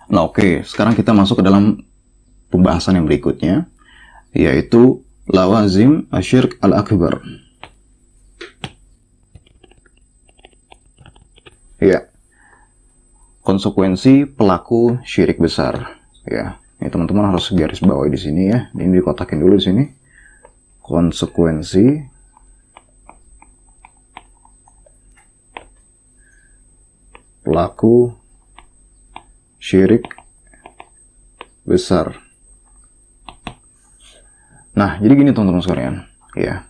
Nah, oke, sekarang kita masuk ke dalam pembahasan yang berikutnya, yaitu lawazim asyirk al-akbar. Ya, konsekuensi pelaku syirik besar. Ya, ini teman-teman harus garis bawahi di sini ya. Ini dikotakin dulu di sini. Konsekuensi pelaku syirik besar. Nah, jadi gini teman-teman sekalian, ya.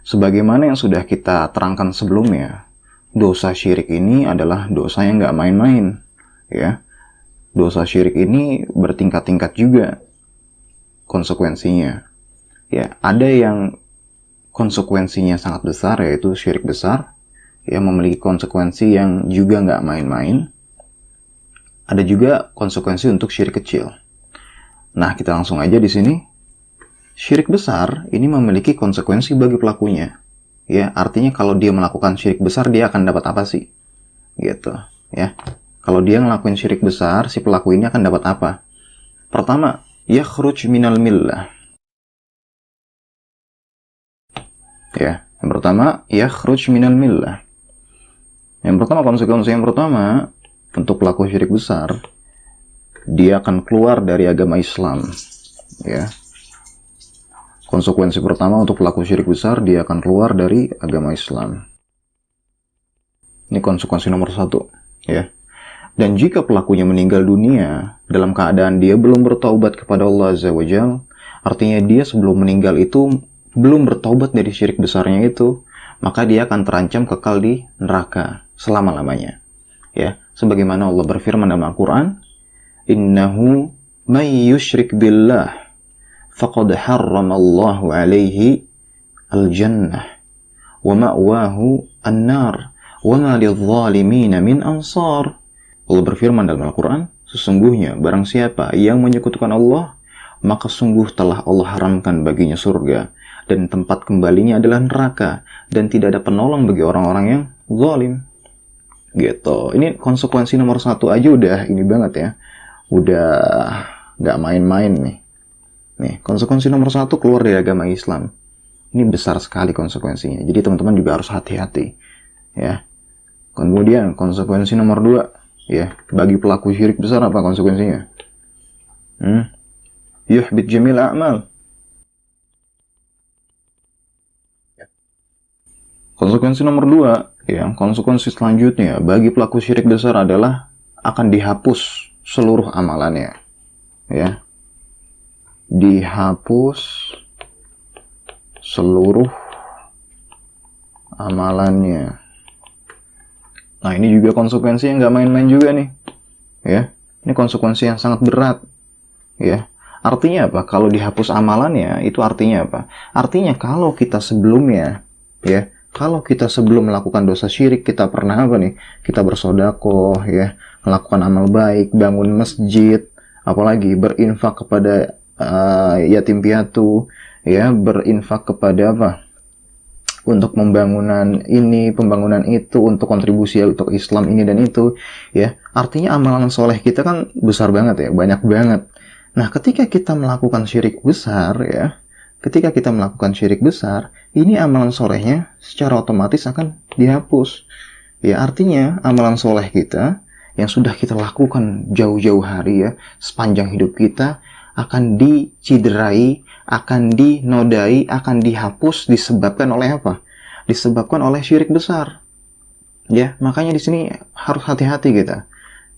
Sebagaimana yang sudah kita terangkan sebelumnya, dosa syirik ini adalah dosa yang nggak main-main, ya. Dosa syirik ini bertingkat-tingkat juga konsekuensinya. Ya, ada yang konsekuensinya sangat besar, yaitu syirik besar, yang memiliki konsekuensi yang juga nggak main-main. Ada juga konsekuensi untuk syirik kecil. Nah, kita langsung aja di sini. Syirik besar ini memiliki konsekuensi bagi pelakunya. Ya, artinya kalau dia melakukan syirik besar, dia akan dapat apa sih? Gitu, ya. Kalau dia ngelakuin syirik besar, si pelaku ini akan dapat apa? Pertama, yakhruj minal millah. Ya, yang pertama, yakhruj minal millah. Yang pertama, konsekuensi yang pertama untuk pelaku syirik besar, dia akan keluar dari agama Islam. Ya. Konsekuensi pertama untuk pelaku syirik besar, dia akan keluar dari agama Islam. Ini konsekuensi nomor 1, ya. Dan jika pelakunya meninggal dunia dalam keadaan dia belum bertaubat kepada Allah Azza wa Jalla, artinya dia sebelum meninggal itu belum bertaubat dari syirik besarnya itu, maka dia akan terancam kekal di neraka selama-lamanya. Ya, sebagaimana Allah berfirman dalam Al-Qur'an, "Innahu may yusyrik billah faqad harramallahu alaihi al-jannah wa ma'wahu an-nar wa ma lidh-dhalimin min ansar." Allah berfirman dalam Al-Quran, sesungguhnya barang siapa yang menyekutukan Allah, maka sungguh telah Allah haramkan baginya surga, dan tempat kembalinya adalah neraka, dan tidak ada penolong bagi orang-orang yang zalim. Gitu. Ini konsekuensi nomor 1 aja udah ini banget ya. Udah nggak main-main nih. Nih, konsekuensi nomor 1 keluar dari agama Islam. Ini besar sekali konsekuensinya. Jadi teman-teman juga harus hati-hati. Ya. Kemudian konsekuensi nomor 2, ya, bagi pelaku syirik besar apa konsekuensinya? Yuhbit jamil a'mal. Konsekuensi nomor 2, ya, konsekuensi selanjutnya bagi pelaku syirik besar adalah akan dihapus seluruh amalannya. Ya. Dihapus seluruh amalannya. Nah, ini juga konsekuensi yang nggak main-main juga nih. Ya. Ini konsekuensi yang sangat berat. Ya. Artinya apa? Kalau dihapus amalannya, itu artinya apa? Artinya kalau kita sebelumnya, ya, kalau kita sebelum melakukan dosa syirik, kita pernah apa nih? Kita bersedekah, ya, melakukan amal baik, bangun masjid, apalagi berinfak kepada yatim piatu, ya, berinfak kepada apa? Untuk pembangunan ini, pembangunan itu, untuk kontribusi untuk Islam ini dan itu, ya. Artinya amalan soleh kita kan besar banget ya, banyak banget. Nah, ketika kita melakukan syirik besar, ya, ketika kita melakukan syirik besar, ini amalan solehnya secara otomatis akan dihapus. Ya, artinya amalan soleh kita yang sudah kita lakukan jauh-jauh hari, ya, sepanjang hidup kita akan diciderai, akan dinodai, akan dihapus disebabkan oleh apa? Disebabkan oleh syirik besar. Ya, makanya di sini harus hati-hati kita.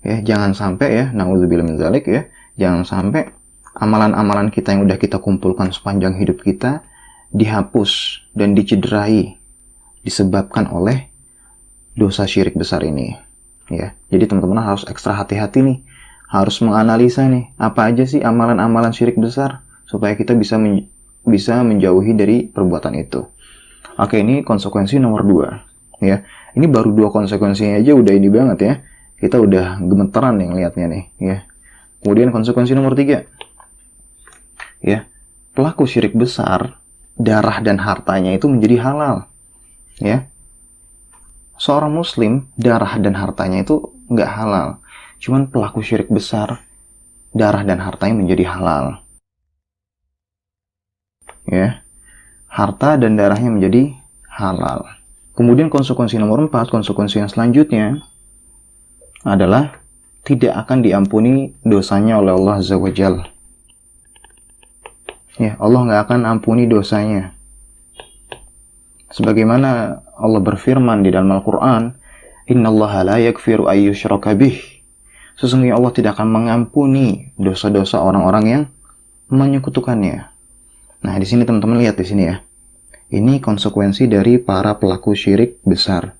Ya, jangan sampai, ya, na'udzubillah min dzalik, ya, jangan sampai amalan-amalan kita yang udah kita kumpulkan sepanjang hidup kita dihapus dan diciderai disebabkan oleh dosa syirik besar ini. Ya, jadi teman-teman harus ekstra hati-hati nih, harus menganalisa nih apa aja sih amalan-amalan syirik besar supaya kita bisa menjauhi dari perbuatan itu. Oke, ini konsekuensi nomor 2. Ya, ini baru 2 konsekuensinya aja udah ini banget ya. Kita udah gemeteran nih ngelihatnya nih. Ya. Kemudian konsekuensi nomor 3. Ya, pelaku syirik besar, darah dan hartanya itu menjadi halal. Ya, seorang muslim, darah dan hartanya itu nggak halal. Cuman pelaku syirik besar, darah dan hartanya menjadi halal. Ya, harta dan darahnya menjadi halal. Kemudian konsekuensi nomor 4, konsekuensi yang selanjutnya adalah tidak akan diampuni dosanya oleh Allah Azza wa Jalla. Ya, Allah nggak akan ampuni dosanya. Sebagaimana Allah berfirman di dalam Al-Quran, Innallaha la yakfiru ayyushraka bih. Sesungguhnya Allah tidak akan mengampuni dosa-dosa orang-orang yang menyekutukannya. Nah, di sini teman-teman lihat di sini ya. Ini konsekuensi dari para pelaku syirik besar.